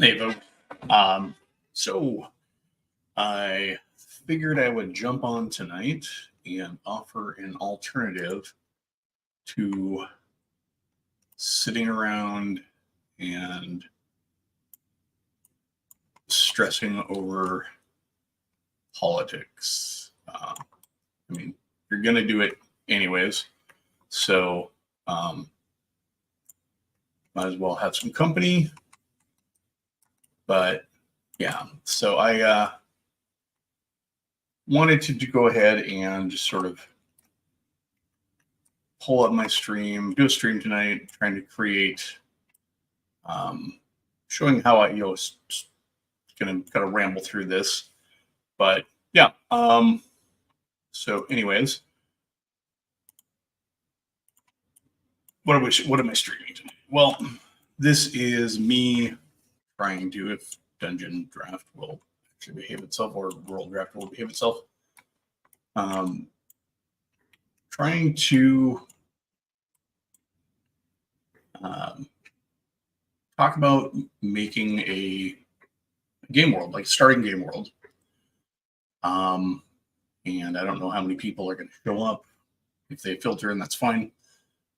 Hey, folks. So I figured I would jump on tonight and offer an alternative to sitting around and stressing over politics. I mean, you're going to do it anyways, so might as well have some company. But yeah, so I wanted to go ahead and just sort of pull up my stream, do a stream tonight, trying to create, showing how I, going to kind of ramble through this. But yeah, so anyways, what am I streaming tonight? Well, this is me trying to, if Dungeon Draft will actually behave itself or Worlddraft will behave itself, trying to talk about making a game world, like starting game world. And I don't know how many people are going to show up. If they filter in, that's fine.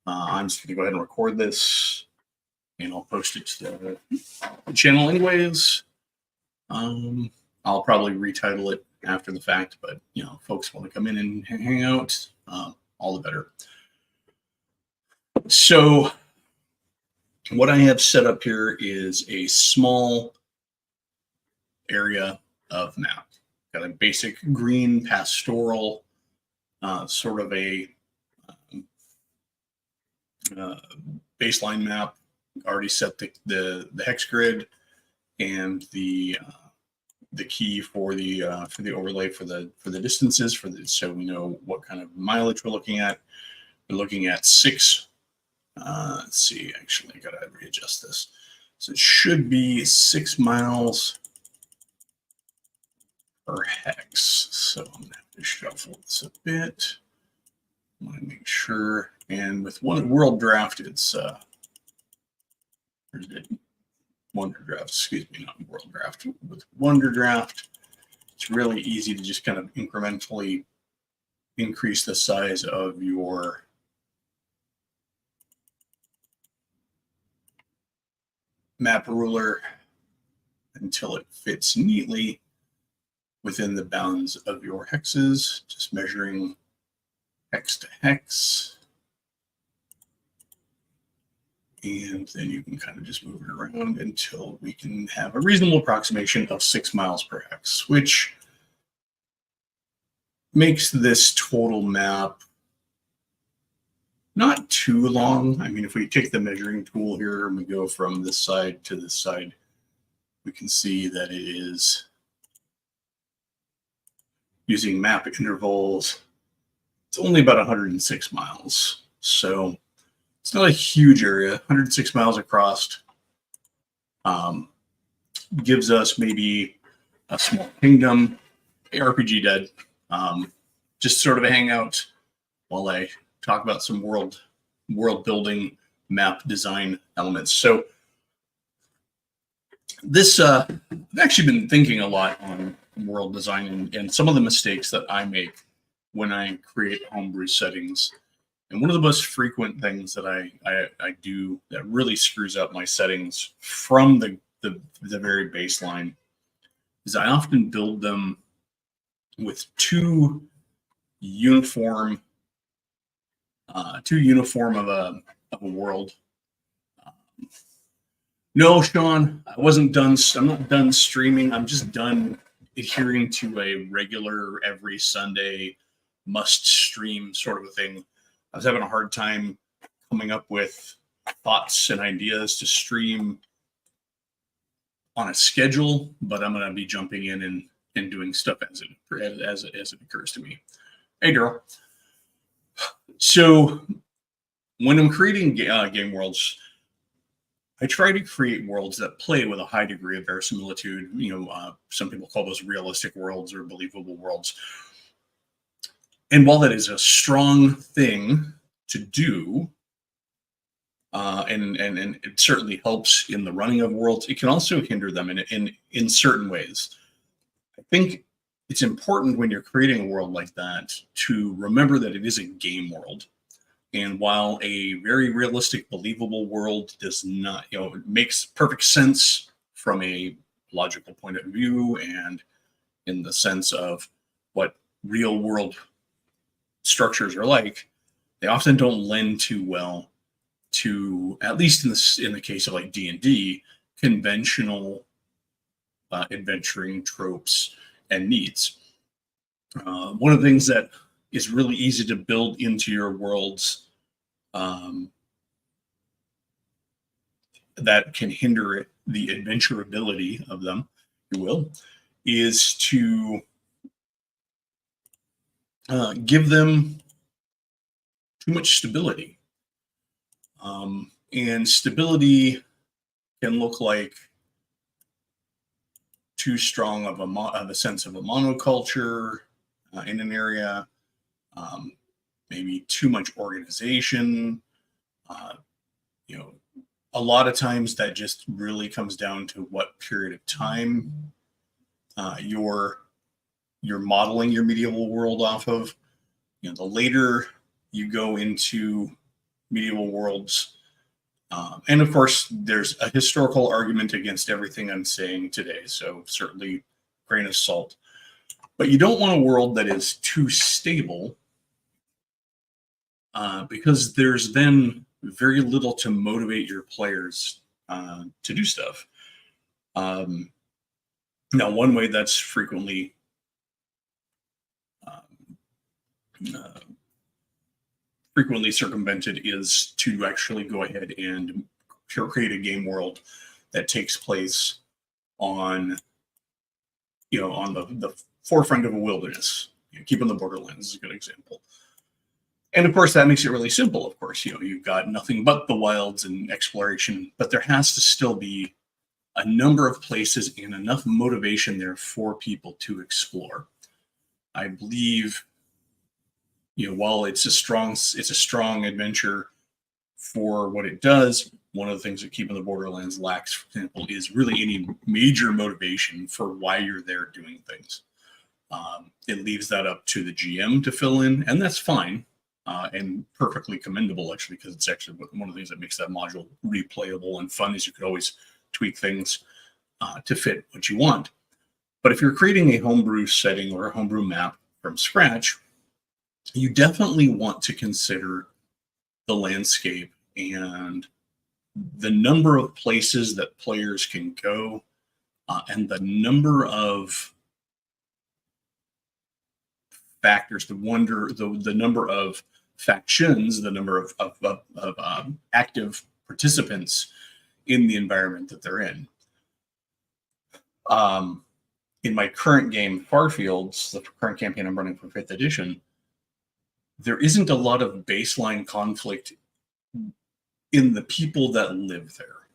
I'm just going to go ahead and record this, and I'll post it to the channel anyways. I'll probably retitle it after the fact, but folks want to come in and hang out, all the better. So what I have set up here is a small area of map. Got a basic green pastoral, sort of a baseline map. Already set the hex grid and the key for the overlay for the distances so we know what kind of mileage we're looking at. We're looking at 6. Let's see. Actually, I gotta readjust this. So it should be 6 miles per hex. So I'm gonna have to shuffle this a bit. I want to make sure. And with Worlddraft, it's Worlddraft. Excuse me, not Worlddraft. With Worlddraft, it's really easy to just kind of incrementally increase the size of your map ruler until it fits neatly within the bounds of your hexes, just measuring hex to hex. And then you can kind of just move it around until we can have a reasonable approximation of 6 miles per hex, which makes this total map not too long. I mean, if we take the measuring tool here and we go from this side to this side, we can see that it is using map intervals. It's only about 106 miles. So it's not a huge area. 106 miles across gives us maybe a small kingdom. RPG dead. Just sort of a hangout while I talk about some world building map design elements. So this I've actually been thinking a lot on world design and some of the mistakes that I make when I create homebrew settings. And one of the most frequent things that I do that really screws up my settings from the very baseline is I often build them with too uniform of a world. No, Sean, I wasn't done. I'm not done streaming. I'm just done adhering to a regular every Sunday must stream sort of a thing. I was having a hard time coming up with thoughts and ideas to stream on a schedule, but I'm going to be jumping in and doing stuff as it occurs to me. Hey, girl. So when I'm creating game worlds, I try to create worlds that play with a high degree of verisimilitude. Some people call those realistic worlds or believable worlds. And while that is a strong thing to do, and it certainly helps in the running of worlds. It can also hinder them in certain ways. I think it's important when you're creating a world like that to remember that it is a game world. And while a very realistic, believable world does not, it makes perfect sense from a logical point of view and in the sense of what real world structures are like, they often don't lend too well to, at least in the case of like D&D, conventional adventuring tropes and needs. One of the things that is really easy to build into your worlds that can hinder the adventurability of them, if you will, is to give them too much stability. And stability can look like too strong of a sense of a monoculture in an area, maybe too much organization. A lot of times that just really comes down to what period of time you're modeling your medieval world off of. The later you go into medieval worlds, and of course, there's a historical argument against everything I'm saying today, so certainly grain of salt. But you don't want a world that is too stable, because there's then very little to motivate your players to do stuff. Now, one way that's frequently circumvented is to actually go ahead and create a game world that takes place on the forefront of a wilderness. Keeping the Borderlands is a good example. And of course, that makes it really simple. Of course, you've got nothing but the wilds and exploration, but there has to still be a number of places and enough motivation there for people to explore. I believe, while it's a strong adventure for what it does, one of the things that Keeping the Borderlands lacks, for example, is really any major motivation for why you're there doing things. It leaves that up to the GM to fill in, and that's fine. And perfectly commendable, actually, because it's actually one of the things that makes that module replayable and fun is you could always tweak things to fit what you want. But if you're creating a homebrew setting or a homebrew map from scratch, you definitely want to consider the landscape and the number of places that players can go, and the number of factors, the number of factions, the number of active participants in the environment that they're in. In my current game, Farfields, the current campaign I'm running for 5th edition, there isn't a lot of baseline conflict in the people that live there.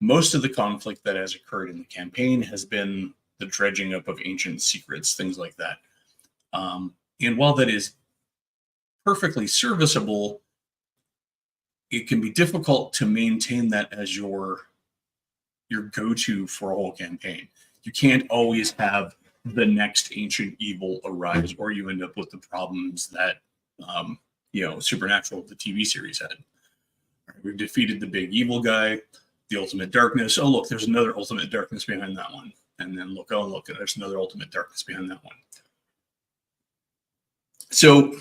Most of the conflict that has occurred in the campaign has been the dredging up of ancient secrets, things like that. And while that is perfectly serviceable, it can be difficult to maintain that as your go-to for a whole campaign. You can't always have the next ancient evil arise, or you end up with the problems that Supernatural, the TV series, had. We've defeated the big evil guy, the ultimate darkness. Oh, look, there's another ultimate darkness behind that one. And then look, there's another ultimate darkness behind that one. So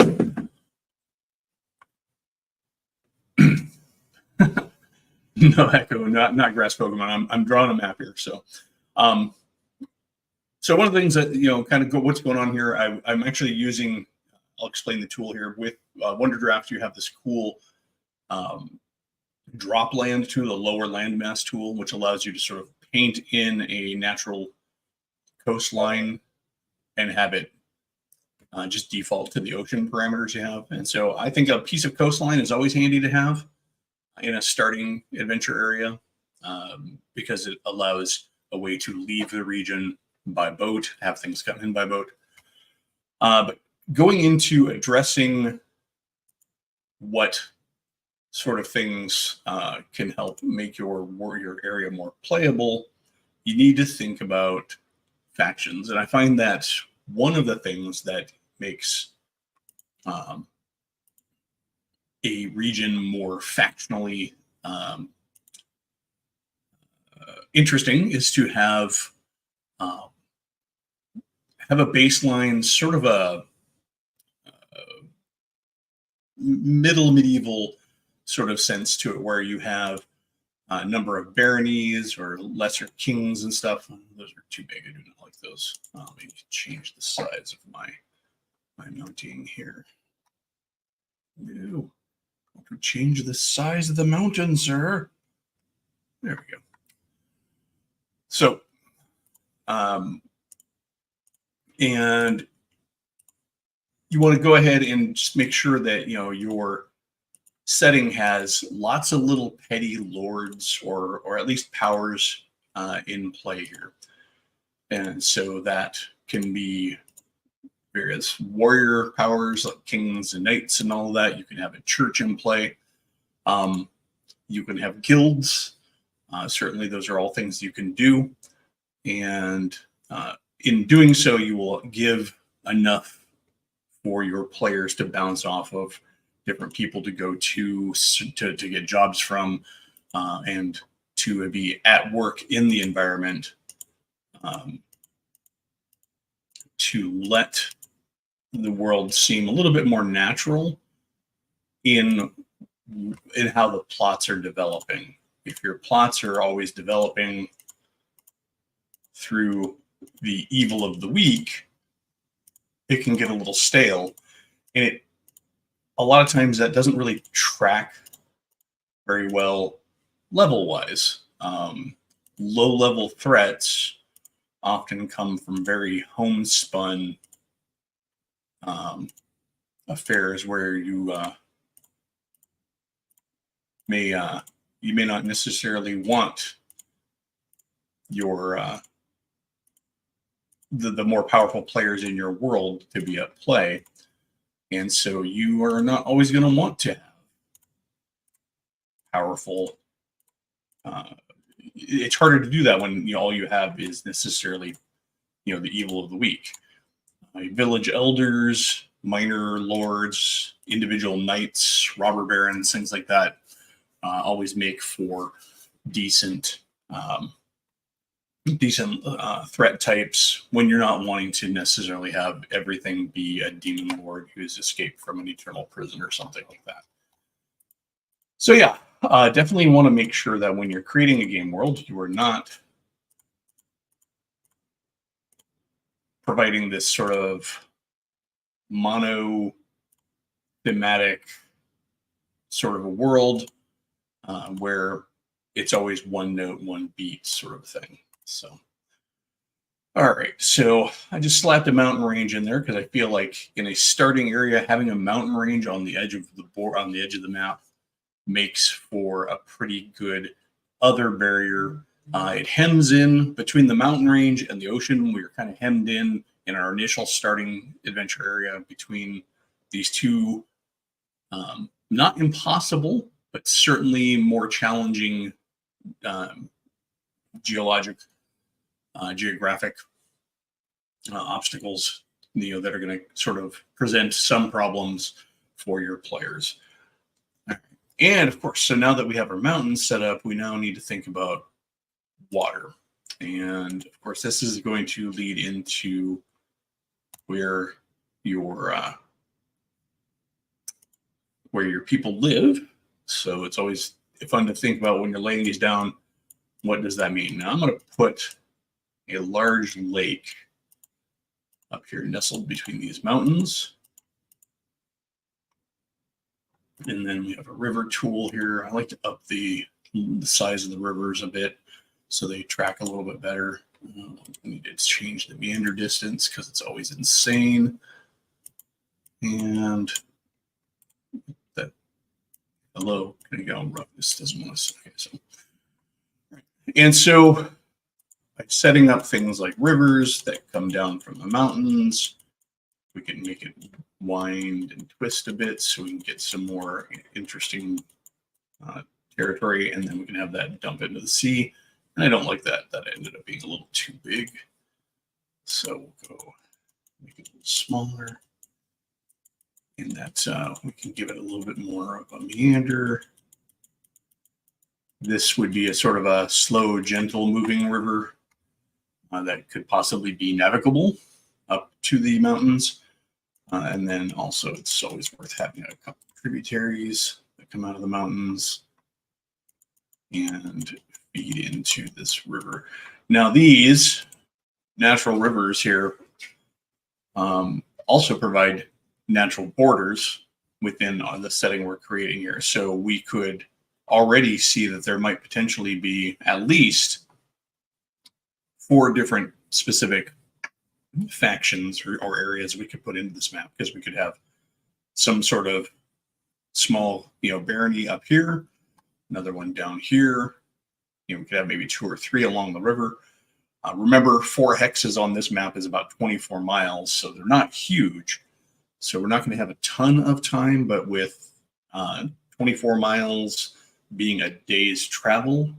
no echo, not grass Pokemon. I'm drawing a map here. So one of the things that kind of what's going on here, I'm actually using. I'll explain the tool here with Worlddraft. You have this cool drop land tool, the lower landmass tool, which allows you to sort of paint in a natural coastline and have it just default to the ocean parameters you have. And so I think a piece of coastline is always handy to have in a starting adventure area, because it allows a way to leave the region by boat, have things come in by boat. But going into addressing what sort of things can help make your warrior area more playable, you need to think about factions. And I find that one of the things that makes a region more factionally interesting is to uh, have a baseline, sort of a middle medieval sort of sense to it, where you have a number of baronies or lesser kings and stuff. Those are too big. I do not like those. Let me change the size of my mounting here. No, to change the size of the mountain, sir. There we go. So, and you want to go ahead and just make sure that your setting has lots of little petty lords or at least powers in play here. And so that can be various warrior powers like kings and knights and all of that. You can have a church in play. You can have guilds. Certainly those are all things you can do. And in doing so, you will give enough for your players to bounce off of, different people to go to get jobs from, and to be at work in the environment, to let the world seem a little bit more natural in how the plots are developing. If your plots are always developing through the evil of the week, it can get a little stale. And a lot of times that doesn't really track very well level-wise. Low-level threats often come from very homespun affairs where you may not necessarily want your the more powerful players in your world to be at play, and so you are not always going to want to have powerful. It's harder to do that when all you have is necessarily the evil of the week. Village elders, minor lords, individual knights, robber barons, things like that always make for decent threat types when you're not wanting to necessarily have everything be a demon lord who's escaped from an eternal prison or something like that. So yeah, definitely want to make sure that when you're creating a game world, you are not providing this sort of mono-thematic sort of a world where it's always one note, one beat sort of thing. So, all right. So I just slapped a mountain range in there because I feel like in a starting area, having a mountain range on the edge of the board, on the edge of the map, makes for a pretty good other barrier. It hems in between the mountain range and the ocean. We were kind of hemmed in our initial starting adventure area between these two, not impossible, but certainly more challenging geographic obstacles, that are going to sort of present some problems for your players. And of course, so now that we have our mountains set up, we now need to think about water. And of course, this is going to lead into where your people live. So it's always fun to think about when you're laying these down, what does that mean? Now I'm going to put a large lake up here nestled between these mountains. And then we have a river tool here. I like to up the size of the rivers a bit so they track a little bit better. I need to change the meander distance because it's always insane. And that, hello, can I go rough? This doesn't want to, okay, so. And so by setting up things like rivers that come down from the mountains, we can make it wind and twist a bit so we can get some more interesting territory, and then we can have that dump into the sea. And I don't like that. That ended up being a little too big. So we'll go make it a little smaller. And that we can give it a little bit more of a meander. This would be a sort of a slow, gentle moving river that could possibly be navigable up to the mountains. And then also it's always worth having a couple of tributaries that come out of the mountains and feed into this river. Now these natural rivers here also provide natural borders within the setting we're creating here. So we could already see that there might potentially be at least 4 different specific factions or areas we could put into this map, because we could have some sort of small, barony up here, another one down here. We could have maybe 2 or 3 along the river. Remember, 4 hexes on this map is about 24 miles, so they're not huge. So we're not going to have a ton of time, but with 24 miles being a day's travel,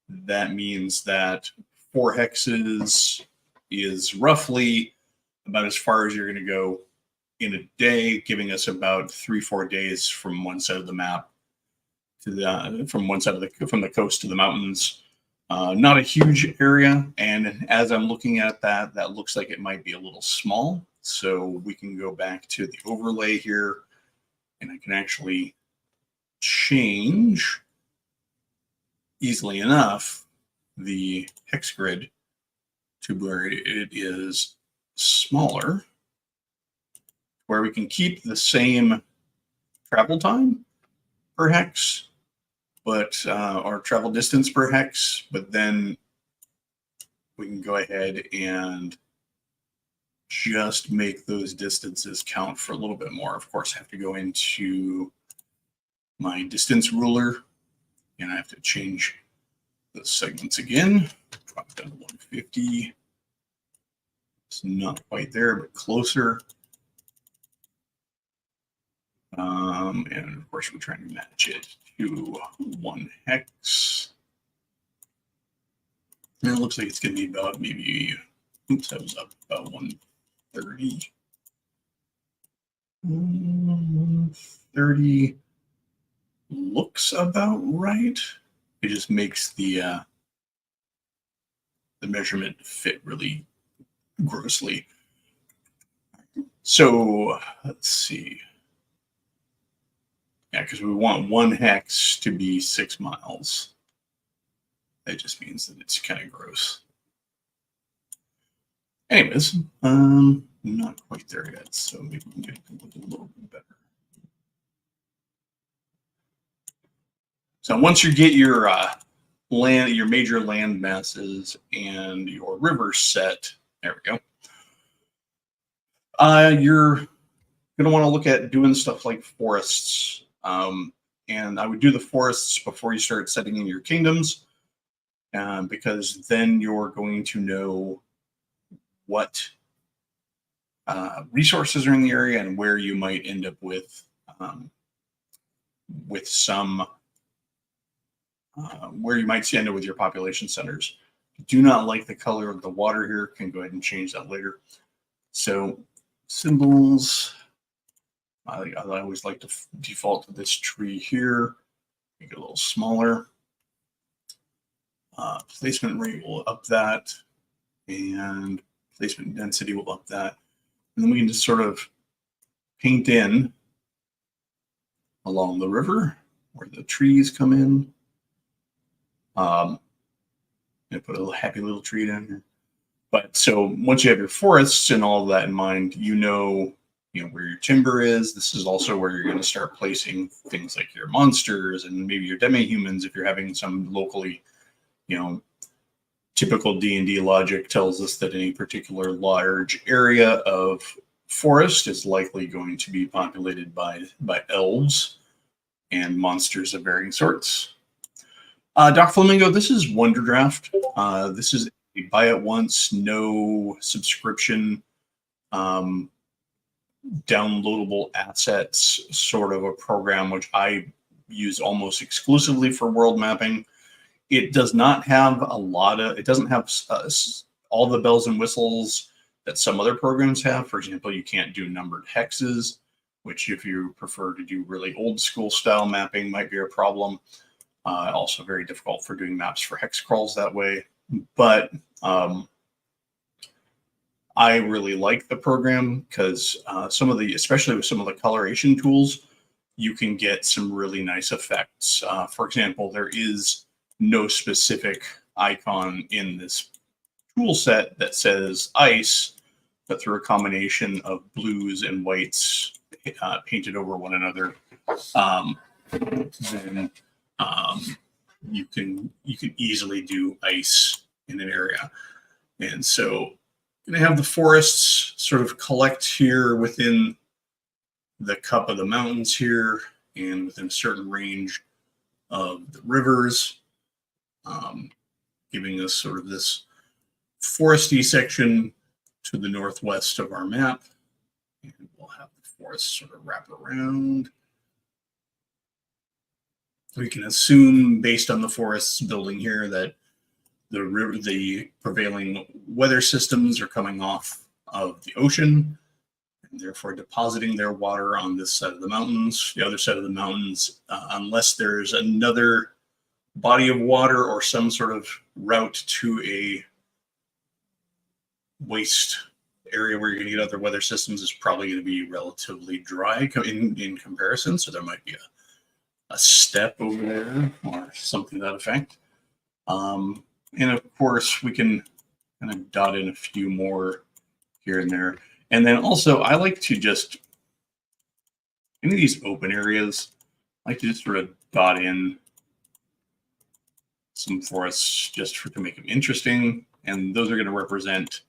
that means that 4 hexes is roughly about as far as you're going to go in a day, giving us about 3-4 days from one side of the map to from the coast to the mountains. Not a huge area, and as I'm looking at that looks like it might be a little small. So we can go back to the overlay here, and I can actually change easily enough the hex grid to where it is smaller, where we can keep the same travel time per hex, but or travel distance per hex, but then we can go ahead and just make those distances count for a little bit more. Of course, I have to go into my distance ruler, and I have to change the segments again. Drop down to 150. It's not quite there, but closer. And of course, we're trying to match it to 1 hex. And it looks like it's going to be about maybe, oops, that was up about 130. 130 looks about right. It just makes the measurement fit really grossly. So let's see. Yeah, because we want 1 hex to be 6 miles. That just means that it's kind of gross. Anyways, not quite there yet, so maybe we can get it to look a little bit better. So once you get your your major land masses and your rivers set, there we go. You're going to want to look at doing stuff like forests. And I would do the forests before you start setting in your kingdoms, because then you're going to know what resources are in the area and where you might end up with some where you might end up with your population centers. Do not like the color of the water here. Can go ahead and change that later. So symbols. I always like to default to this tree here. Make it a little smaller. Placement rate will up that, and placement density will up that. And then we can just sort of paint in along the river where the trees come in. And put a little happy little tree down here. But so once you have your forests and all of that in mind, you know where your timber is. This is also where you're going to start placing things like your monsters and maybe your demi-humans if you're having some locally, typical D&D logic tells us that any particular large area of forest is likely going to be populated by elves and monsters of varying sorts. Doc Flamingo, this is Worlddraft. This is a buy it once, no subscription, downloadable assets sort of a program, which I used almost exclusively for world mapping. It does not have it doesn't have all the bells and whistles that some other programs have. For example, you can't do numbered hexes, which if you prefer to do really old school style mapping might be a problem. Also very difficult for doing maps for hex crawls that way. But I really like the program because especially with some of the coloration tools, you can get some really nice effects. For example, there is no specific icon in this tool set that says ice, but through a combination of blues and whites painted over one another, then you can easily do ice in an area. And so I'm going to have the forests sort of collect here within the cup of the mountains here and within a certain range of the rivers, giving us sort of this foresty section to the northwest of our map. And we'll have the forest sort of wrap around. We can assume, based on the forests building here, that the prevailing weather systems are coming off of the ocean and therefore depositing their water on this side of the mountains. The other side of the mountains, unless there's another body of water or some sort of route to a waste area where you're going to get other weather systems, is probably going to be relatively dry in comparison. So there might be a step over there or something to that effect. And of course, we can kind of dot in a few more here and there. And then also, I like to just, any of these open areas, I like to just sort of dot in some forests just to make them interesting. And those are going to represent,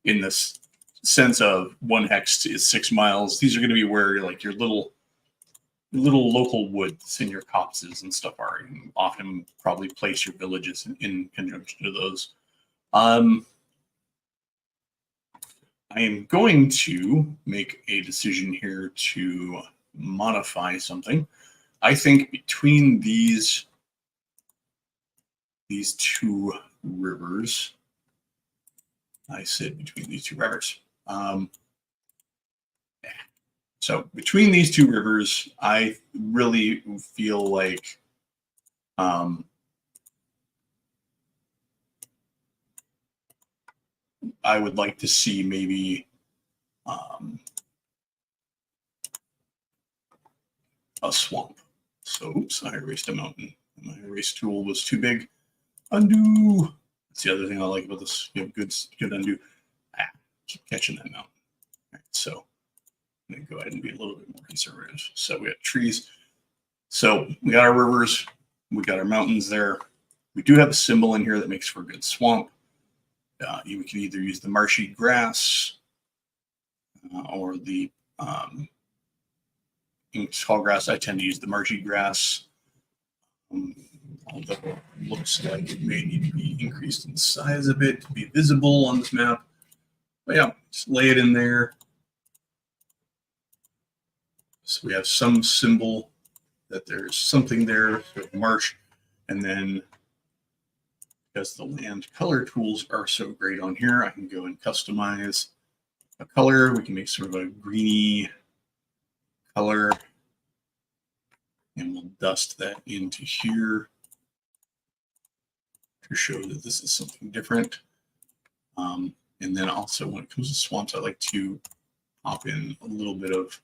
in this sense of 1 hex is 6 miles, these are going to be where like your little local woods and your copses and stuff are. You often probably place your villages in conjunction to those. I am going to make a decision here to modify something. I think between these two rivers, I said between these two rivers. So between these two rivers, I really feel like I would like to see maybe a swamp. So, oops, I erased a mountain. My erase tool was too big. Undo. That's the other thing I like about this. You have good undo. Keep catching that mountain. All right, so I'm going to go ahead and be a little bit more conservative. So we have trees. So we got our rivers. We got our mountains there. We do have a symbol in here that makes for a good swamp. You can either use the marshy grass or the tall grass. I tend to use the marshy grass. Although it looks like it may need to be increased in size a bit to be visible on this map. But yeah, just lay it in there. So we have some symbol that there's something there, sort of marsh, and then because the land color tools are so great on here, I can go and customize a color. We can make sort of a greeny color, and we'll dust that into here to show that this is something different. And then also when it comes to swamps, I like to pop in a little bit of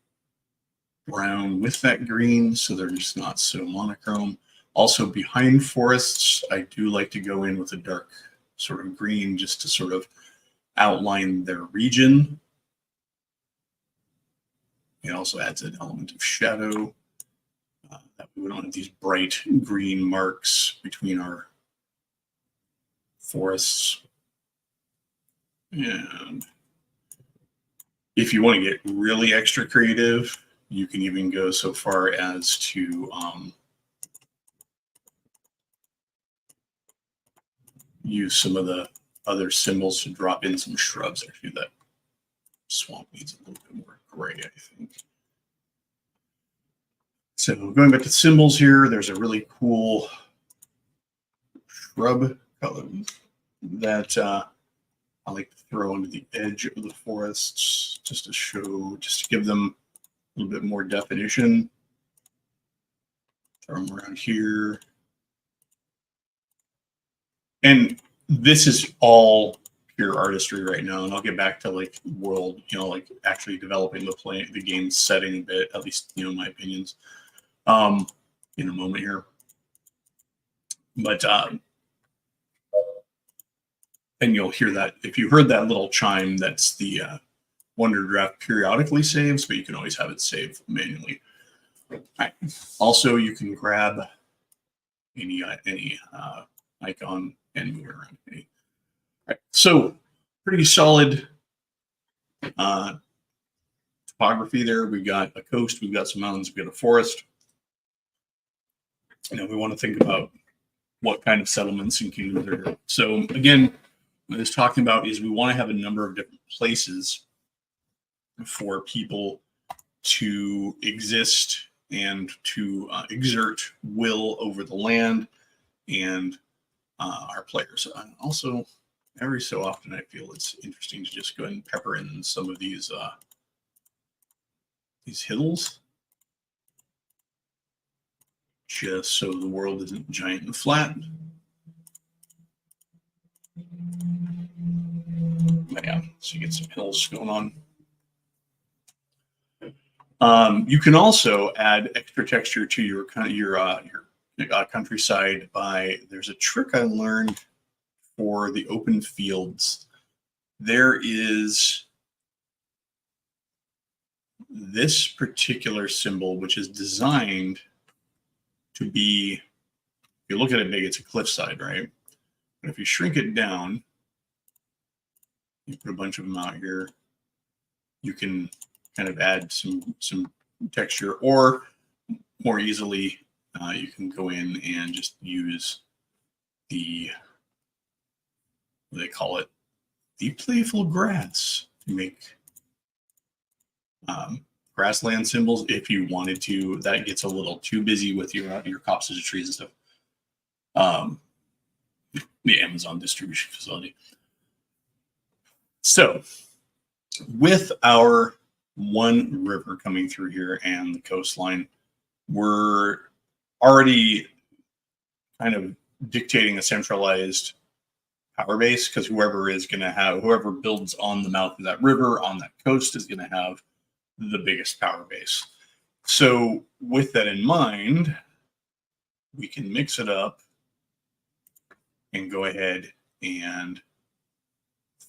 brown with that green so they're just not so monochrome. Also behind forests, I do like to go in with a dark sort of green just to sort of outline their region. It also adds an element of shadow. That we don't have these bright green marks between our forests. And if you want to get really extra creative, you can even go so far as to use some of the other symbols to drop in some shrubs. Actually, that swamp needs a little bit more gray, I think. So going back to symbols here, there's a really cool shrub color that I like to throw into the edge of the forests just to give them a little bit more definition. Throw them around here. And this is all pure artistry right now, and I'll get back to like world, like actually developing the game setting a bit, at least my opinions, in a moment here. But and you'll hear that if you heard that little chime, that's the Worlddraft periodically saves, but you can always have it saved manually. All right. Also, you can grab any icon and move it around. All right. So pretty solid topography there. We've got a coast, we've got some mountains, we've got a forest. We want to think about what kind of settlements and kingdoms are here. So again, what it's talking about is we want to have a number of different places for people to exist and to exert will over the land and our players. Also, every so often, I feel it's interesting to just go ahead and pepper in some of these hills, just so the world isn't giant and flat. But yeah, so you get some hills going on. You can also add extra texture to your countryside there's a trick I learned for the open fields. There is this particular symbol, which is designed to be, if you look at it big, it's a cliffside, right? But if you shrink it down, you put a bunch of them out here, you can kind of add some texture, or more easily, you can go in and just use what they call it, the playful grass to make grassland symbols if you wanted to. That gets a little too busy with your copses of trees and stuff. The Amazon distribution facility. So with our one river coming through here and the coastline, we're already kind of dictating a centralized power base, because whoever builds on the mouth of that river on that coast is going to have the biggest power base. So with that in mind, we can mix it up and go ahead and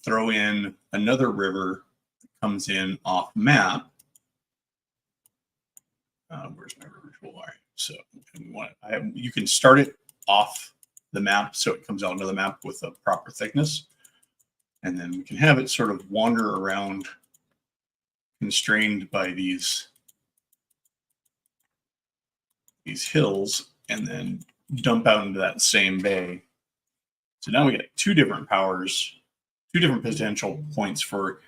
throw in another river that comes in off map. Where's my river tool? All right, so you can start it off the map so it comes out onto the map with a proper thickness, and then we can have it sort of wander around, constrained by these hills, and then dump out into that same bay. So now we get two different powers, two different potential points for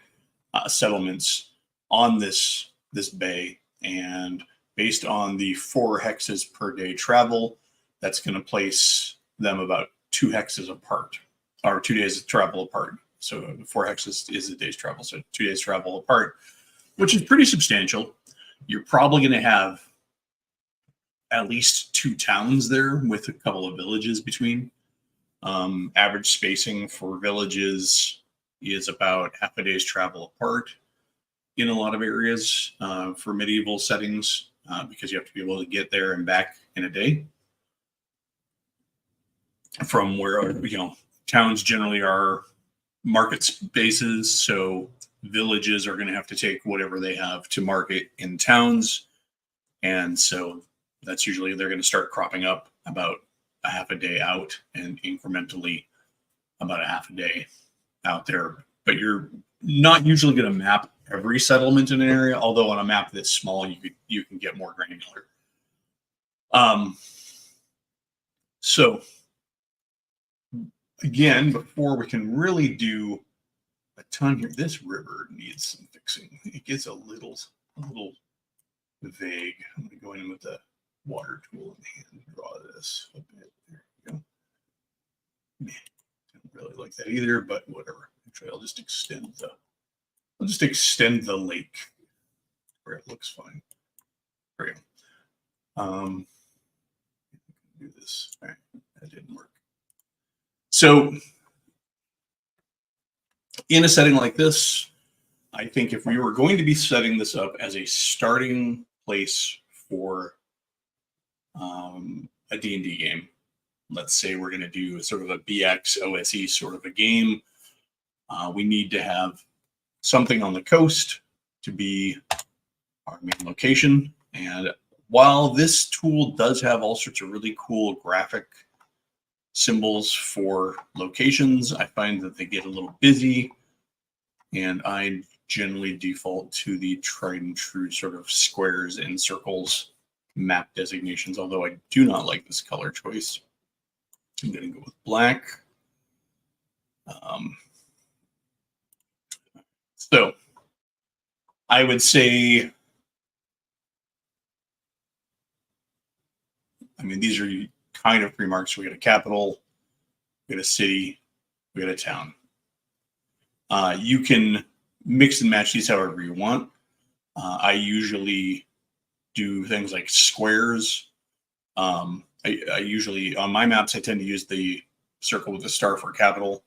settlements on this bay, and based on the 4 hexes per day travel, that's going to place them about 2 hexes apart, or 2 days of travel apart. So 4 hexes is a day's travel, so 2 days travel apart, which is pretty substantial. You're probably going to have at least 2 towns there with a couple of villages between. Average spacing for villages is about half a day's travel apart in a lot of areas for medieval settings, because you have to be able to get there and back in a day. From where, towns generally are market spaces, so villages are going to have to take whatever they have to market in towns. And so that's usually, they're going to start cropping up about a half a day out, and incrementally about a half a day out there. But you're not usually going to map every settlement in an area, although on a map this small, you can get more granular. So again, before we can really do a ton here, this river needs some fixing. It gets a little vague. I'm going to go in with the water tool in hand, draw this a bit. There you go. Don't really like that either, but whatever. Actually, I'll just extend the lake where it looks fine. There we go. Do this. All right, that didn't work. So in a setting like this, I think if we were going to be setting this up as a starting place for a D&D game, let's say we're going to do sort of a BX OSE sort of a game, we need to have something on the coast to be our main location. And while this tool does have all sorts of really cool graphic symbols for locations, I find that they get a little busy, and I generally default to the tried and true sort of squares and circles map designations, although I do not like this color choice. I'm going to go with black. So I would say, I mean, these are kind of pre-marks. We got a capital, we got a city, we got a town. You can mix and match these however you want. I usually do things like squares. I usually, on my maps, I tend to use the circle with the star for capital.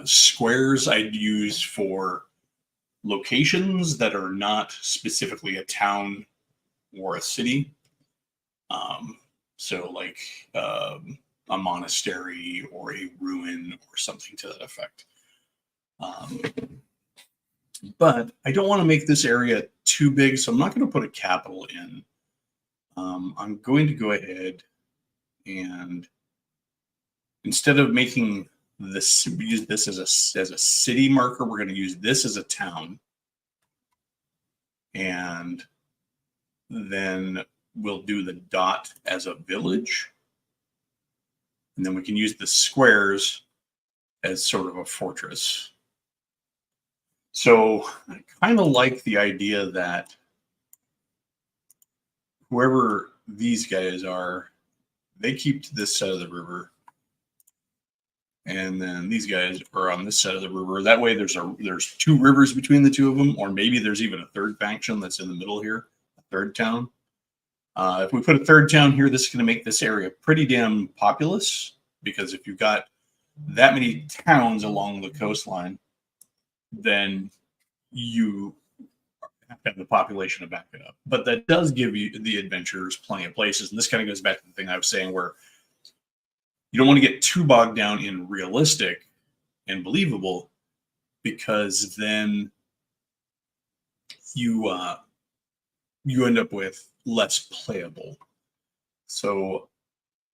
Squares I'd use for locations that are not specifically a town or a city. So like a monastery or a ruin or something to that effect. But I don't want to make this area too big, so I'm not going to put a capital in. I'm going to go ahead and instead of making this, use this as a city marker, we're going to use this as a town. And then we'll do the dot as a village. And then we can use the squares as sort of a fortress. So I kind of like the idea that whoever these guys are, they keep to this side of the river. And then these guys are on this side of the river. That way there's two rivers between the two of them, or maybe there's even a third faction that's in the middle here, a third town. If we put a third town here, this is going to make this area pretty damn populous, because if you've got that many towns along the coastline, then you have to have the population to back it up. But that does give you, the adventurers, plenty of places. And this kind of goes back to the thing I was saying, where you don't want to get too bogged down in realistic and believable, because then you end up with less playable. So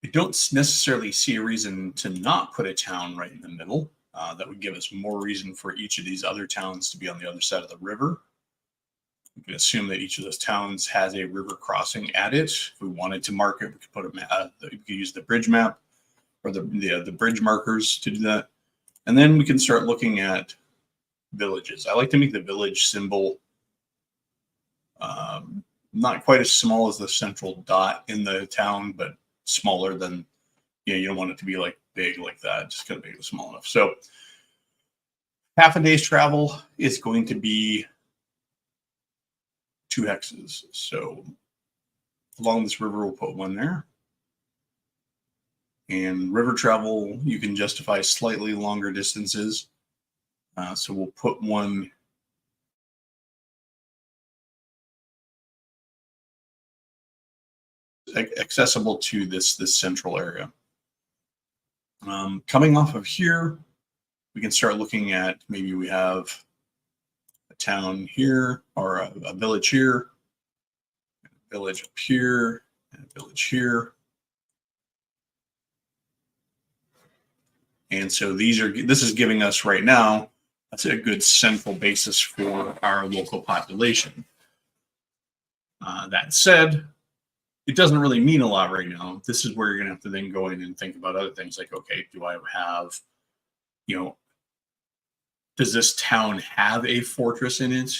I don't necessarily see a reason to not put a town right in the middle. That would give us more reason for each of these other towns to be on the other side of the river. We can assume that each of those towns has a river crossing at it. If we wanted to mark it, we could put we could use the bridge map or the bridge markers to do that. And then we can start looking at villages. I like to make the village symbol not quite as small as the central dot in the town, but smaller than, you don't want it to be like big like that. Just gotta make it small enough. So half a day's travel is going to be 2 hexes. So along this river, we'll put one there. And river travel, you can justify slightly longer distances. So we'll put one accessible to this central area. Coming off of here, we can start looking at, maybe we have a town here, or a village here, a village up here, and a village here. And so this is giving us right now, that's a good central basis for our local population. That said, it doesn't really mean a lot right now. This is where you're going to have to then go in and think about other things like, okay, do I have, does this town have a fortress in it?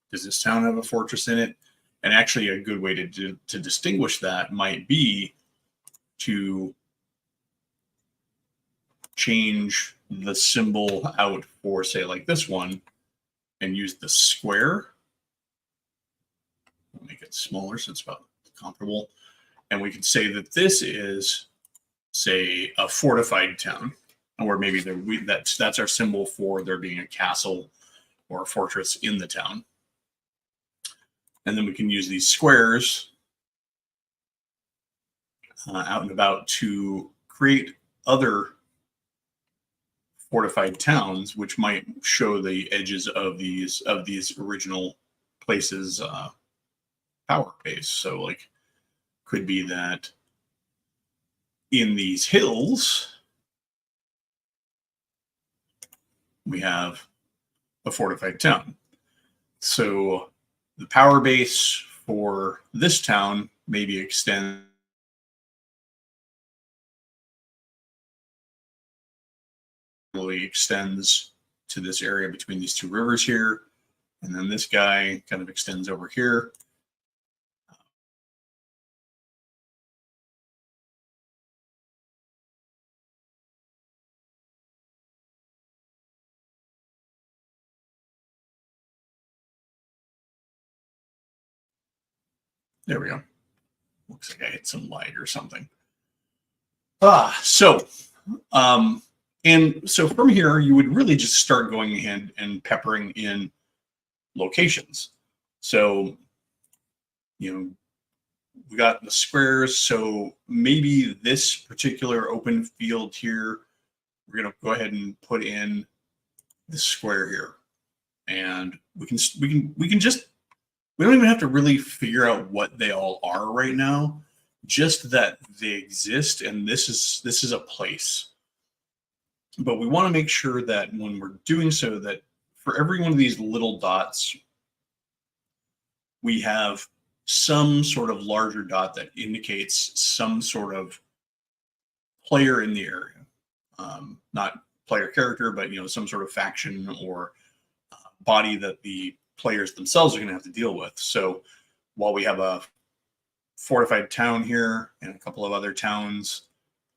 Does this town have a fortress in it? And actually a good way to distinguish that might be to change the symbol out for, say, like this one, and use the square. We'll make it smaller so it's about comparable. And we can say that this is, say, a fortified town, or maybe that's our symbol for there being a castle or a fortress in the town. And then we can use these squares out and about to create other fortified towns, which might show the edges of these original places' power base. So, like, could be that in these hills we have a fortified town. So the power base for this town maybe extends to this area between these two rivers here, and then this guy kind of extends over here. There we go. Looks like I hit some light or something. And so from here, you would really just start going ahead and peppering in locations. So, we got the squares. So maybe this particular open field here, we're going to go ahead and put in this square here. And we don't even have to really figure out what they all are right now, just that they exist, and this is a place. But we want to make sure that when we're doing so, that for every one of these little dots, we have some sort of larger dot that indicates some sort of player in the area. Not player character, but some sort of faction or body that the players themselves are going to have to deal with. So while we have a fortified town here and a couple of other towns,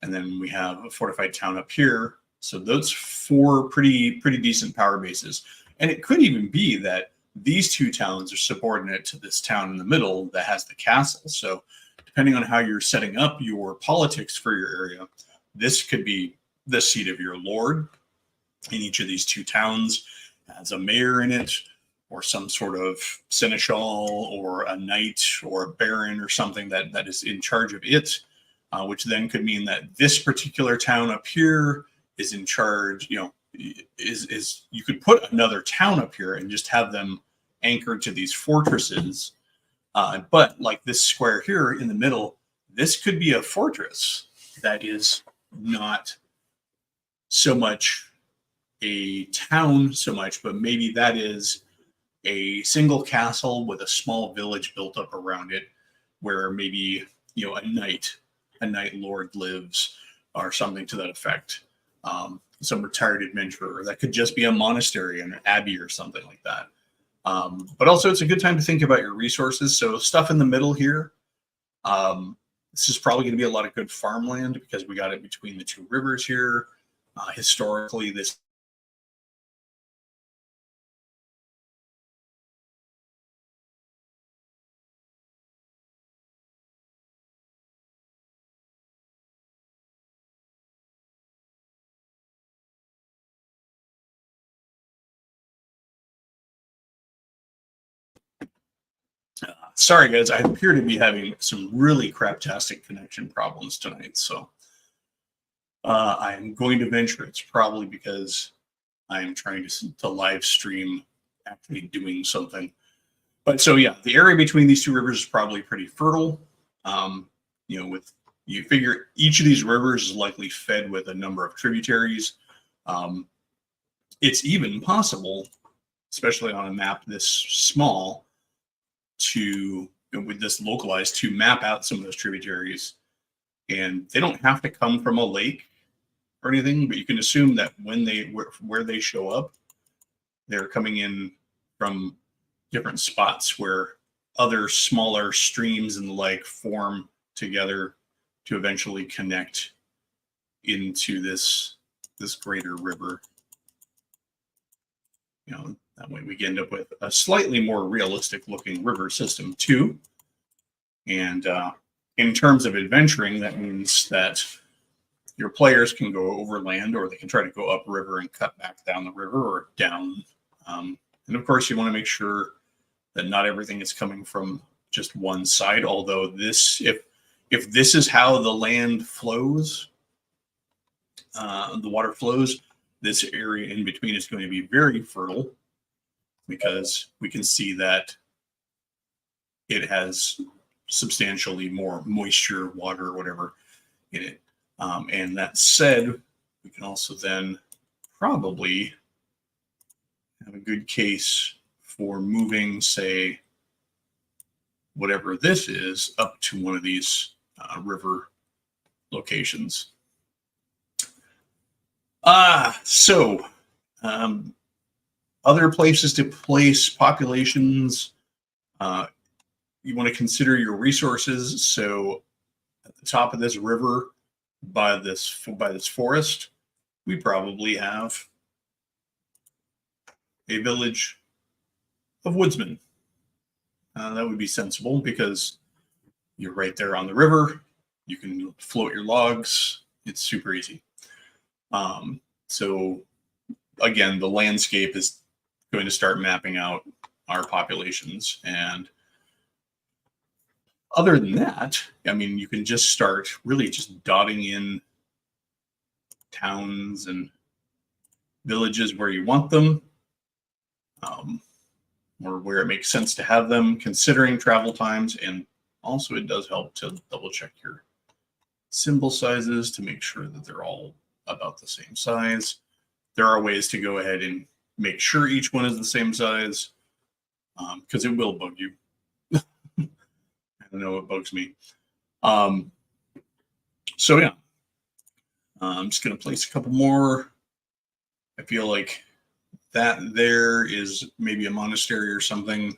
and then we have a fortified town up here. So those 4 pretty decent power bases. And it could even be that these 2 towns are subordinate to this town in the middle that has the castle. So depending on how you're setting up your politics for your area, this could be the seat of your lord. In each of these 2 towns has a mayor in it, or some sort of seneschal, or a knight, or a baron, or something that is in charge of it, which then could mean that this particular town up here is in charge. Is you could put another town up here and just have them anchored to these fortresses. But like this square here in the middle, this could be a fortress that is not so much a town so much, but maybe that is a single castle with a small village built up around it, where maybe a knight lord lives, or something to that effect. Some retired adventurer. That could just be a monastery and an abbey or something like that. But also, it's a good time to think about your resources. So stuff in the middle here. This is probably going to be a lot of good farmland because we got it between the 2 rivers here. Historically, this sorry, guys, I appear to be having some really craptastic connection problems tonight. So I am going to venture it's probably because I am trying to live stream actually doing something. But so, yeah, the area between these 2 rivers is probably pretty fertile. You figure each of these rivers is likely fed with a number of tributaries. It's even possible, especially on a map this small, with this localized, to map out some of those tributaries. And they don't have to come from a lake or anything, but you can assume that where they show up, they're coming in from different spots where other smaller streams and the like form together to eventually connect into this greater river. You know, that way we end up with a slightly more realistic looking river system too. And in terms of adventuring, that means that your players can go overland, or they can try to go upriver and cut back down the river, or down. And of course, you want to make sure that not everything is coming from just one side. Although this, if this is how the land flows, the water flows, this area in between is going to be very fertile, because we can see that it has substantially more moisture, water, or whatever in it. And that said, we can also then probably have a good case for moving, say, whatever this is, up to one of these river locations. So other places to place populations, you want to consider your resources. So at the top of this river, by this forest, we probably have a village of woodsmen. That would be sensible, because you're right there on the river. You can float your logs. It's super easy. So again, the landscape is going to start mapping out our populations. And other than that, I mean, you can just start really just dotting in towns and villages where you want them, or where it makes sense to have them, considering travel times. And also it does help to double check your symbol sizes to make sure that they're all about the same size. There are ways to go ahead and make sure each one is the same size, because it will bug you. I know it bugs me. So yeah, I'm just going to place a couple more. I feel like that there is maybe a monastery or something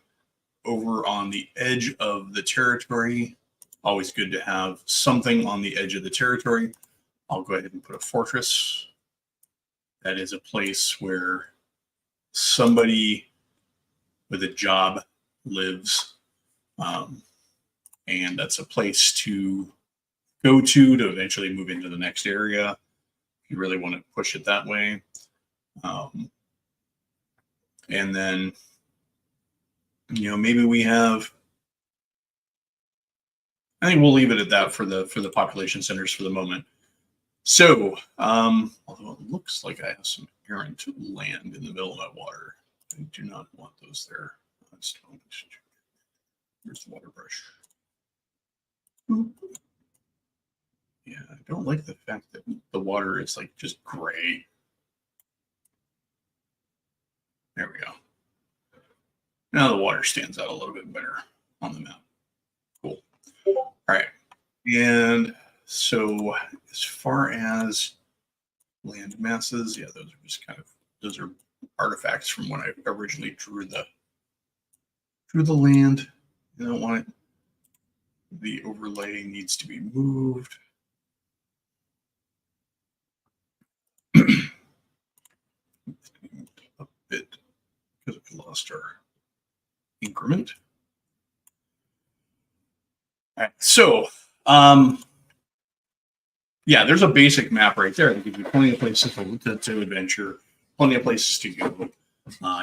over on the edge of the territory. Always good to have something on the edge of the territory. I'll go ahead and put a fortress. That is a place where somebody with a job lives. And that's a place to go to eventually move into the next area, if you really want to push it that way. And then, you know, maybe we have, I think we'll leave it at that for the population centers for the moment. So, although it looks like I have some errant land in the middle of my water, I do not want those there. Where's the water brush? Yeah, I don't like the fact that the water is like just gray. There we go. Now the water stands out a little bit better on the map. Cool. All right. And so as far as land masses, yeah, those are just those are artifacts from when I originally drew the land. I don't want it. The overlay needs to be moved. A bit, because we lost our increment. All right, so yeah, there's a basic map right there that gives you plenty of places to adventure, plenty of places to go.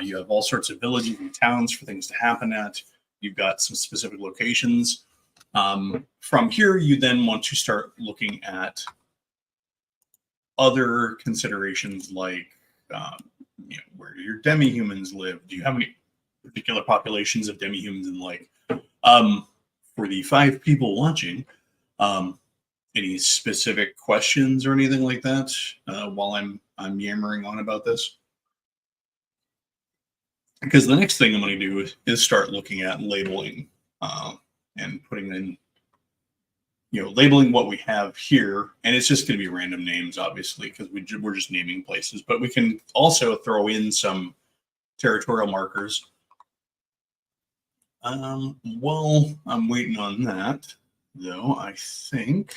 You have all sorts of villages and towns for things to happen at. You've got some specific locations. From here, you then want to start looking at other considerations like you know, where do your demi-humans live? Do you have any particular populations of demi-humans? And like, for the 5 people watching, any specific questions or anything like that while I'm yammering on about this? Because the next thing I'm going to do is start looking at labeling and putting in, you know, labeling what we have here. And it's just going to be random names, obviously, because we're just naming places. But we can also throw in some territorial markers. While I'm waiting on that, though, I think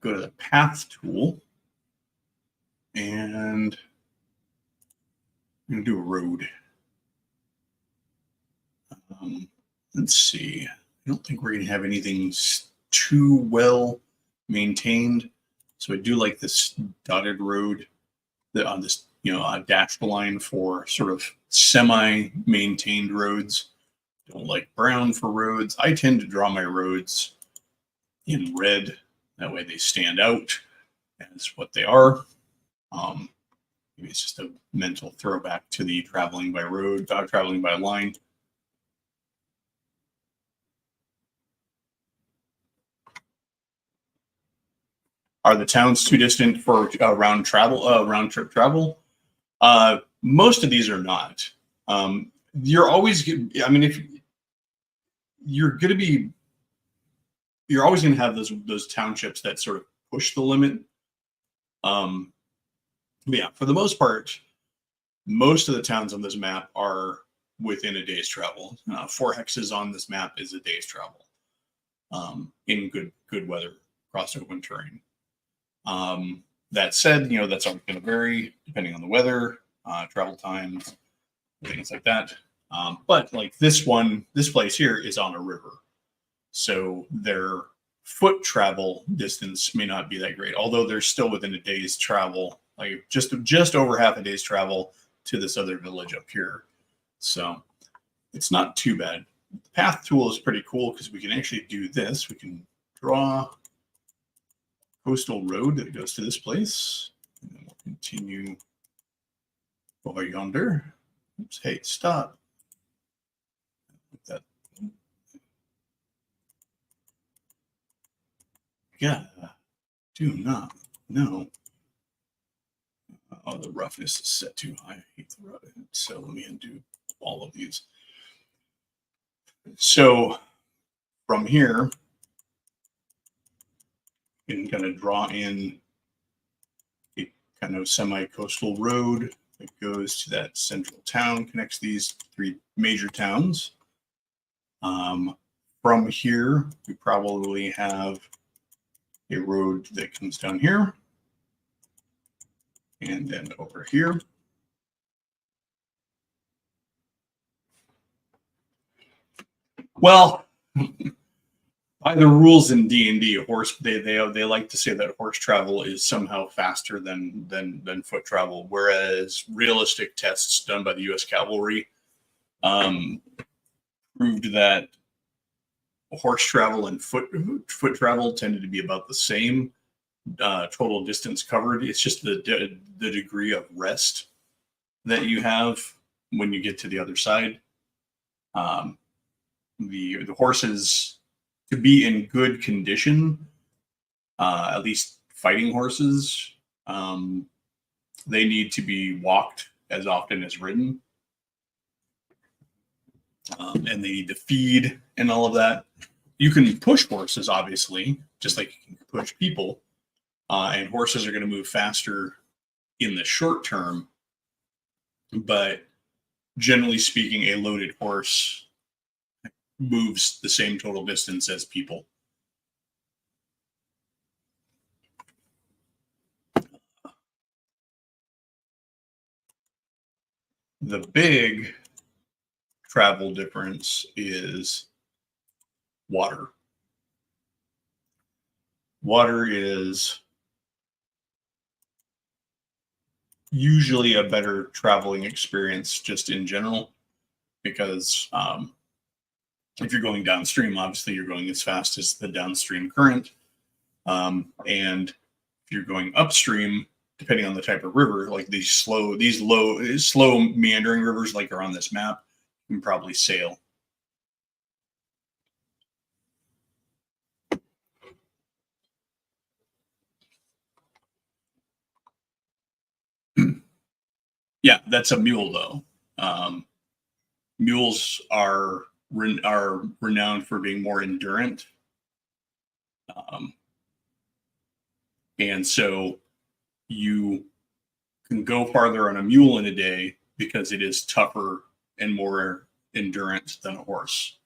go to the path tool and I'm going to do a road. Let's see. I don't think we're going to have anything too well maintained. So I do like this dotted road on this, dashed line for sort of semi-maintained roads. Don't like brown for roads. I tend to draw my roads in red. That way they stand out as what they are. Maybe it's just a mental throwback to the traveling by road, traveling by line. Are the towns too distant for round trip travel? Most of these are not. You're always, I mean, if you're going to be, you're always going to have those townships that sort of push the limit. But yeah, for the most part, most of the towns on this map are within a day's travel. 4 hexes on this map is a day's travel in good weather across open terrain. That said, that's always going to vary depending on the weather, travel times, things like that. But like this place here is on a river. So their foot travel distance may not be that great, although they're still within a day's travel, like just over half a day's travel to this other village up here. So it's not too bad. The path tool is pretty cool because we can actually do this. We can draw coastal road that goes to this place. And then we'll continue over yonder. Oops, hey, stop. That. Yeah, do not. No. Oh, the roughness is set too high. I hate the roughness. So let me undo all of these. So from here, you can kind of draw in a kind of semi-coastal road that goes to that central town, connects these 3 major towns. From here, we probably have a road that comes down here and then over here. Well, by the rules in D&D, horse they like to say that horse travel is somehow faster than foot travel, whereas realistic tests done by the U.S. Cavalry proved that horse travel and foot travel tended to be about the same total distance covered. It's just the degree of rest that you have when you get to the other side. The horses, to be in good condition, at least fighting horses, they need to be walked as often as ridden. And they need to feed and all of that. You can push horses, obviously, just like you can push people. And horses are going to move faster in the short term. But generally speaking, a loaded horse moves the same total distance as people. The big travel difference is water. Water is usually a better traveling experience just in general, because if you're going downstream, obviously you're going as fast as the downstream current. And if you're going upstream, depending on the type of river, like these slow meandering rivers like are on this map, you can probably sail. Yeah, that's a mule though. Mules are renowned for being more endurant. And so you can go farther on a mule in a day because it is tougher and more endurance than a horse.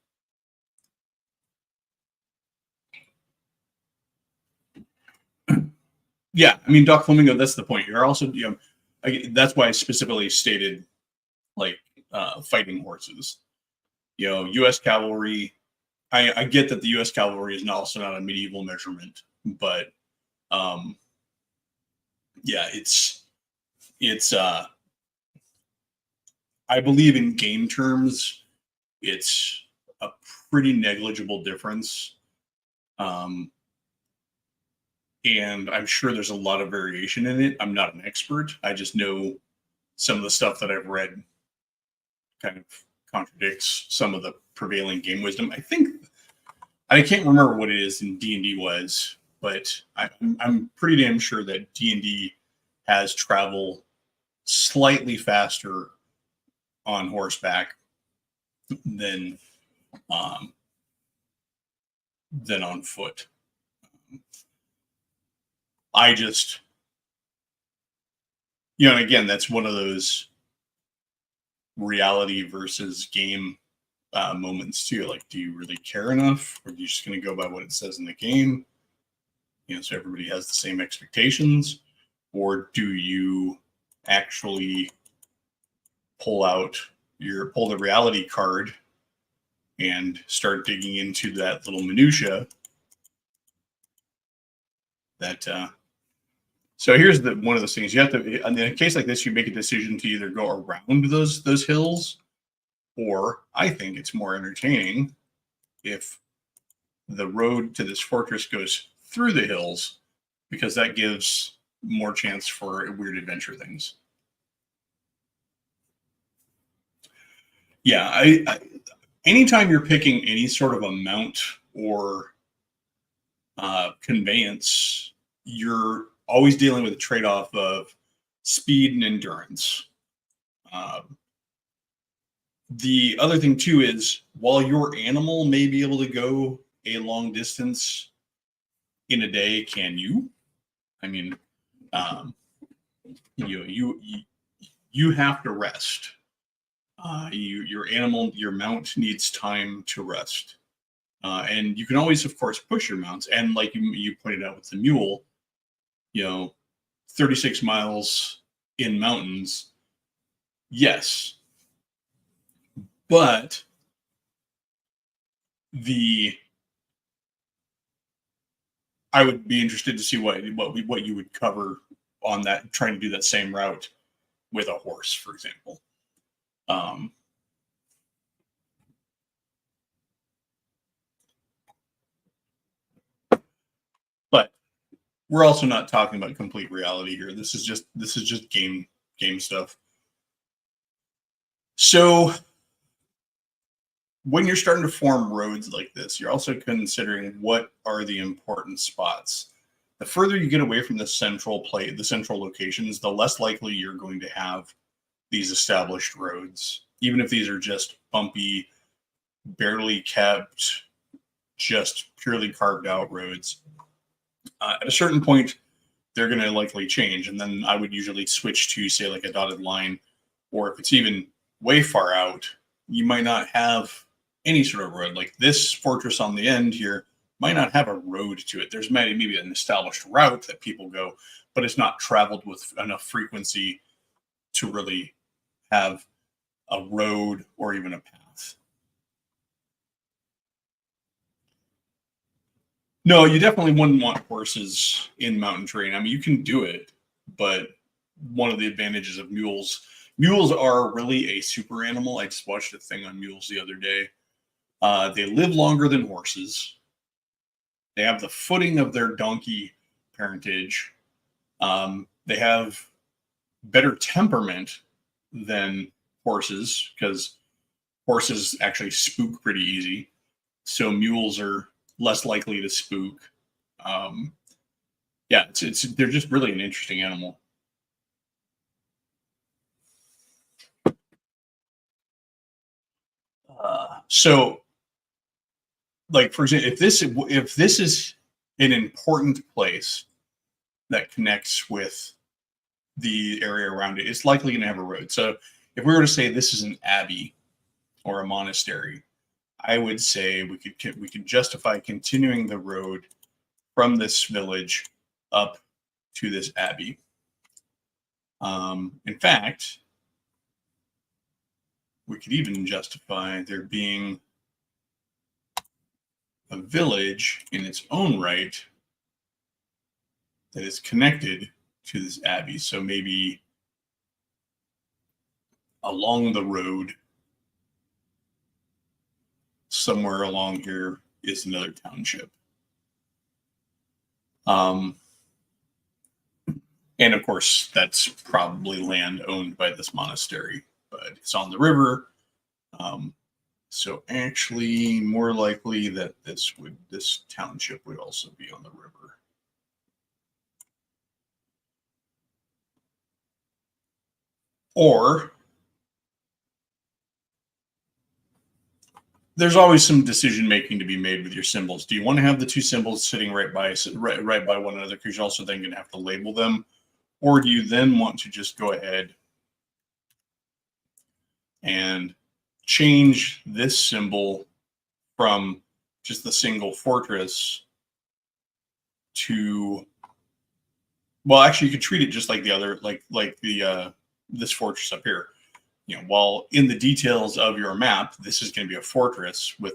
Yeah, I mean, Doc Flamingo, that's the point. You're also, that's why I specifically stated like fighting horses. U.S. cavalry. I get that the U.S. cavalry is also not a medieval measurement, but yeah, it's I believe in game terms, it's a pretty negligible difference. And I'm sure there's a lot of variation in it. I'm not an expert. I just know some of the stuff that I've read kind of contradicts some of the prevailing game wisdom. I can't remember what it is in D&D was, but I'm pretty damn sure that D&D has travel slightly faster on horseback than on foot. I just, and again, that's one of those reality versus game moments too. Like, do you really care enough, or are you just going to go by what it says in the game? So everybody has the same expectations, or do you actually pull the reality card and start digging into that little minutia that so here's one of those things you have to, in a case like this, you make a decision to either go around those hills, or I think it's more entertaining if the road to this fortress goes through the hills, because that gives more chance for weird adventure things. Yeah, I anytime you're picking any sort of a mount or conveyance, you're always dealing with a trade-off of speed and endurance. The other thing too is, while your animal may be able to go a long distance in a day, can you? I mean, you have to rest. Your animal, your mount needs time to rest. And you can always, of course, push your mounts. And like you pointed out with the mule, 36 miles in mountains, yes. But I would be interested to see what you would cover on that, trying to do that same route with a horse, for example. But we're also not talking about complete reality here. This is just game stuff. So when you're starting to form roads like this, you're also considering what are the important spots. The further you get away from the central locations, the less likely you're going to have these established roads, even if these are just bumpy, barely kept, just purely carved out roads. At a certain point, they're going to likely change, and then I would usually switch to, say, like a dotted line, or if it's even way far out, you might not have any sort of road. Like this fortress on the end here might not have a road to it. There's maybe an established route that people go, but it's not traveled with enough frequency to really have a road or even a path. No, you definitely wouldn't want horses in mountain terrain. I mean, you can do it, but one of the advantages of mules are really a super animal. I just watched a thing on mules the other day. They live longer than horses. They have the footing of their donkey parentage. They have better temperament than horses, because horses actually spook pretty easy. So mules are less likely to spook. They're just really an interesting animal. So, like, for example, if this is an important place that connects with the area around it, it's likely going to have a road. So if we were to say this is an abbey, or a monastery, I would say we could justify continuing the road from this village up to this abbey. In fact, we could even justify there being a village in its own right that is connected to this abbey. So maybe along the road, somewhere along here, is another township. And of course, that's probably land owned by this monastery, but it's on the river. So actually, more likely that this township would also be on the river. Or there's always some decision making to be made with your symbols. Do you want to have the two symbols sitting right by one another, because you're also then going to have to label them, or do you then want to just go ahead and change this symbol from just the single fortress to, well, actually you could treat it just like the other, like the this fortress up here. While in the details of your map, this is going to be a fortress with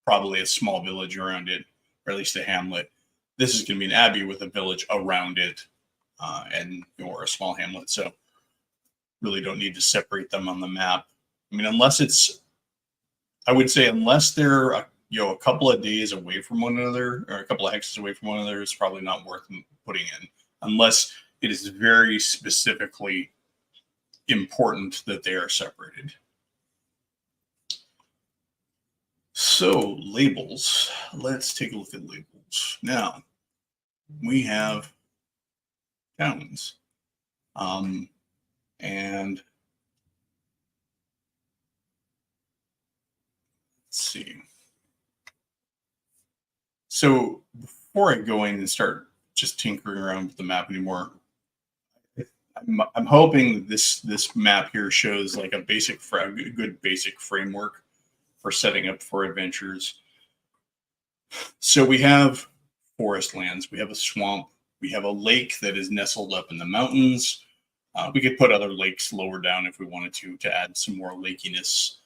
probably a small village around it, or at least a hamlet. This is going to be an abbey with a village around it, or a small hamlet. So really don't need to separate them on the map. I mean, I would say unless they're a couple of days away from one another, or a couple of hexes away from one another, it's probably not worth putting in, unless it is very specifically important that they are separated. So labels, let's take a look at labels. Now we have towns, and let's see. So before I go in and start just tinkering around with the map anymore, I'm hoping this map here shows like a good basic framework for setting up for adventures. So we have forest lands, we have a swamp, we have a lake that is nestled up in the mountains. We could put other lakes lower down if we wanted to add some more lakiness.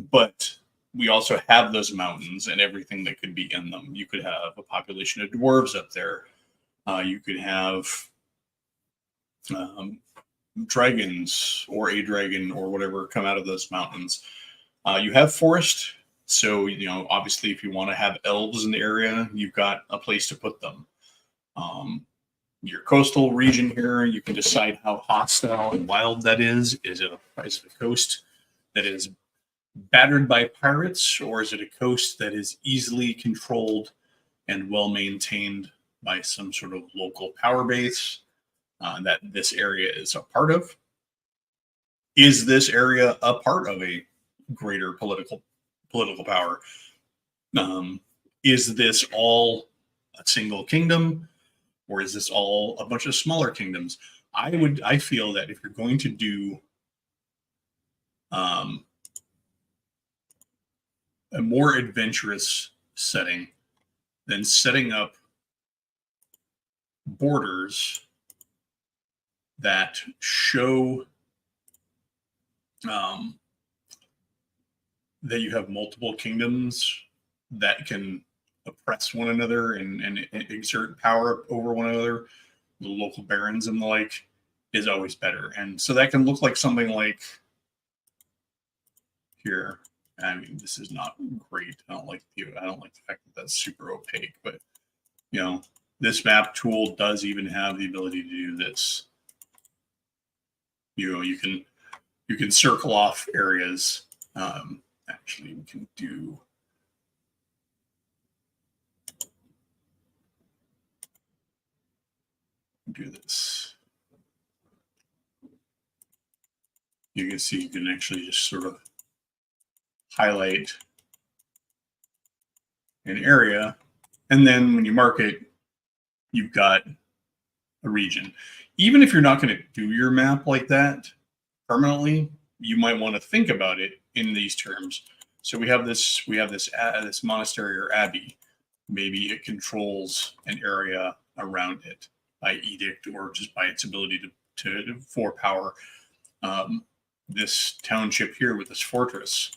But we also have those mountains and everything that could be in them. You could have a population of dwarves up there. You could have dragons or a dragon or whatever come out of those mountains. You have forest. So, obviously, if you want to have elves in the area, you've got a place to put them. Your coastal region here, you can decide how hostile and wild that is. Is it a coast that is battered by pirates, or is it a coast that is easily controlled and well maintained by some sort of local power base that this area is a part of? Is this area a part of a greater political power? Is this all a single kingdom, or is this all a bunch of smaller kingdoms? I feel that if you're going to do a more adventurous setting, then setting up borders that show that you have multiple kingdoms that can oppress one another and exert power over one another, the local barons and the like, is always better. And so that can look like something like here. I mean, this is not great. I don't like the fact that that's super opaque, but this map tool does even have the ability to do this. You can circle off areas. Actually, we can do this. You can see you can actually just sort of highlight an area, and then when you mark it, you've got a region. Even if you're not going to do your map like that permanently, you might want to think about it in these terms. So we have this this monastery or abbey. Maybe it controls an area around it by edict or just by its ability to for power. This township here with this fortress,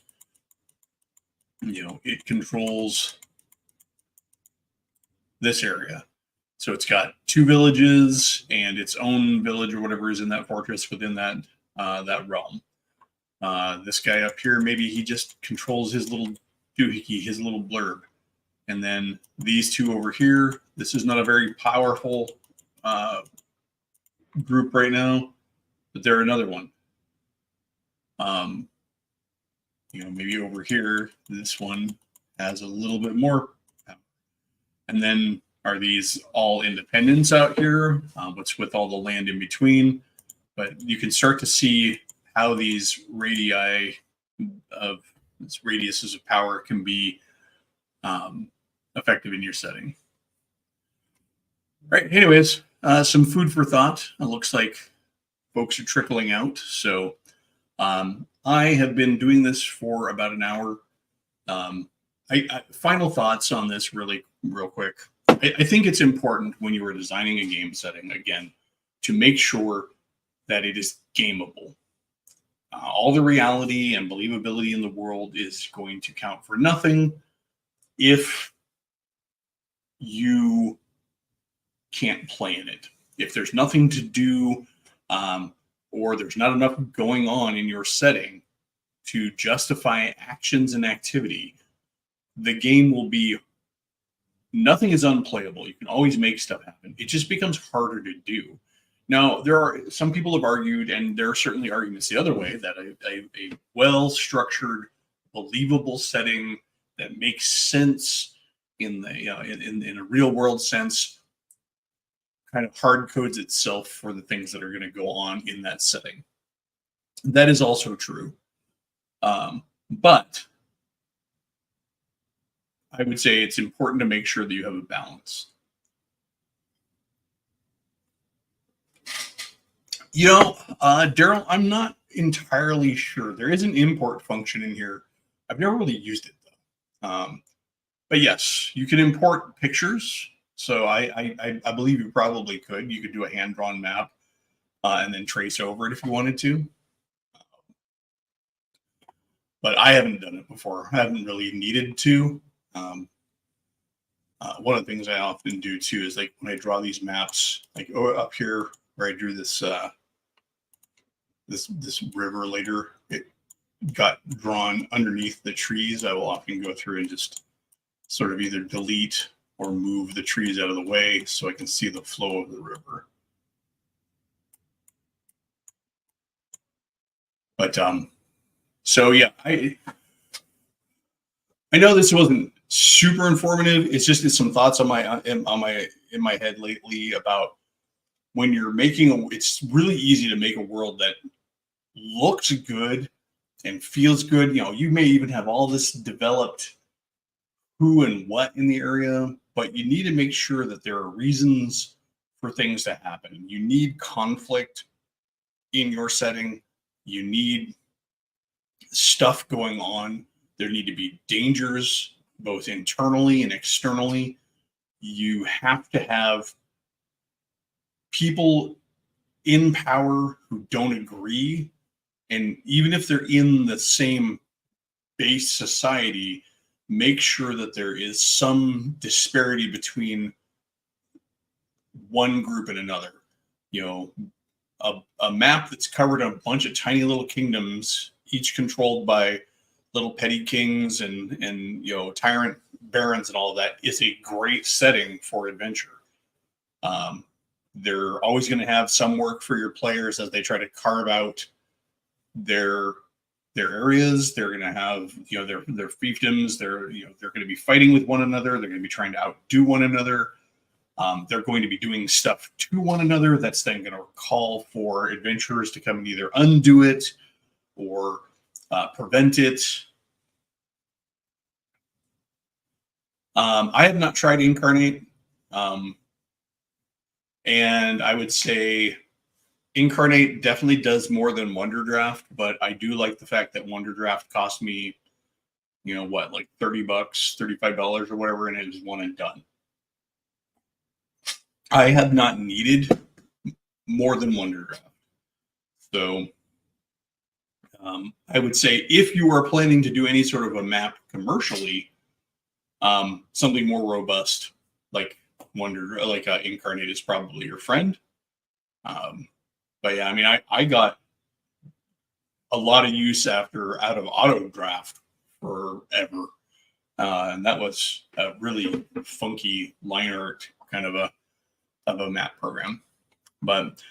it controls this area. So it's got 2 villages and its own village or whatever is in that fortress within that realm. This guy up here, maybe he just controls his little doohickey, his little blurb. And then these 2 over here, this is not a very powerful group right now, but they're another one. Maybe over here, this one has a little bit more power. And then are these all independents out here? What's with all the land in between? But you can start to see how these radiuses of power can be effective in your setting. Right. Anyways, some food for thought. It looks like folks are trickling out. So I have been doing this for about an hour. Final thoughts on this real quick. I think it's important when you are designing a game setting, again, to make sure that it is gameable. All the reality and believability in the world is going to count for nothing if you can't play in it. If there's nothing to do, or there's not enough going on in your setting to justify actions and activity, the game will be, nothing is unplayable. You can always make stuff happen. It just becomes harder to do. Now, there are some people have argued, and there are certainly arguments the other way, that a well-structured, believable setting that makes sense in a real-world sense kind of hard codes itself for the things that are going to go on in that setting. That is also true. But I would say it's important to make sure that you have a balance. Daryl, I'm not entirely sure. There is an import function in here. I've never really used it, though. But yes, you can import pictures. So I believe you probably could. You could do a hand-drawn map and then trace over it if you wanted to. But I haven't done it before. I haven't really needed to. One of the things I often do, too, is like when I draw these maps, like up here where I drew this this river later, it got drawn underneath the trees. I will often go through and just sort of either delete or move the trees out of the way so I can see the flow of the river. But so yeah, I know this wasn't super informative. It's just some thoughts in my head lately about when you're making it's really easy to make a world that looks good and feels good. You may even have all this developed who and what in the area, but you need to make sure that there are reasons for things to happen. You need conflict in your setting. You need stuff going on. There need to be dangers, both internally and externally. You have to have people in power who don't agree. And even if they're in the same base society, make sure that there is some disparity between one group and another. A map that's covered in a bunch of tiny little kingdoms, each controlled by little petty kings and tyrant barons and all of that, is a great setting for adventure. They're always going to have some work for your players as they try to carve out their areas. They're going to have their fiefdoms. They're going to be fighting with one another. They're going to be trying to outdo one another. They're going to be doing stuff to one another that's then going to call for adventurers to come and either undo it or prevent it. I have not tried Incarnate, and I would say Incarnate definitely does more than Worlddraft, but I do like the fact that Worlddraft cost me, what, like $30, $35 or whatever, and it is one and done. I have not needed more than Worlddraft. So I would say if you are planning to do any sort of a map commercially, something more robust like Incarnate is probably your friend. But yeah, I mean, I got a lot of use out of auto draft forever. And that was a really funky line art kind of a map program. But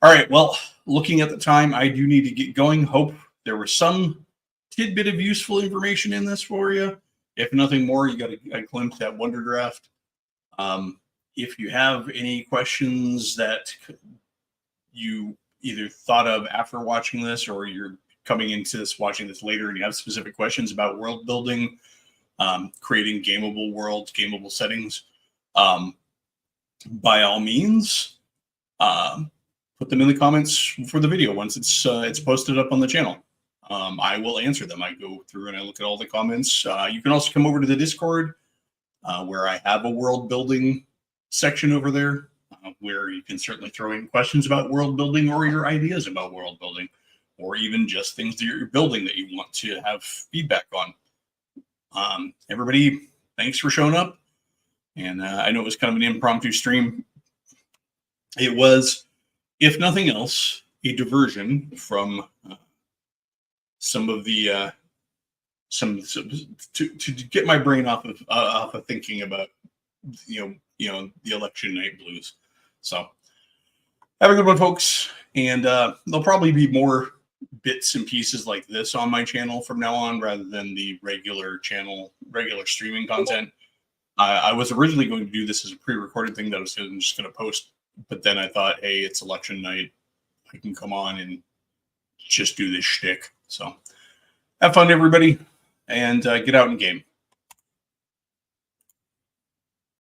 all right, well, looking at the time, I do need to get going. Hope there was some tidbit of useful information in this for you. If nothing more, you got a glimpse at Worlddraft. If you have any questions that you either thought of after watching this, or you're coming into this watching this later and you have specific questions about world building, creating gameable worlds, gameable settings, by all means, put them in the comments for the video once it's posted up on the channel. I will answer them. I go through and I look at all the comments. You can also come over to the Discord, where I have a world building section over there, where you can certainly throw in questions about world building or your ideas about world building, or even just things that you're building that you want to have feedback on. Everybody, thanks for showing up. And I know it was kind of an impromptu stream. It was, if nothing else, a diversion from some of the to get my brain off of thinking about the election night blues. So have a good one, folks. And there'll probably be more bits and pieces like this on my channel from now on, rather than the regular streaming content. I was originally going to do this as a pre-recorded thing that I was just going to post, but then I thought, hey, it's election night. I can come on and just do this shtick. So have fun, everybody, and get out and game.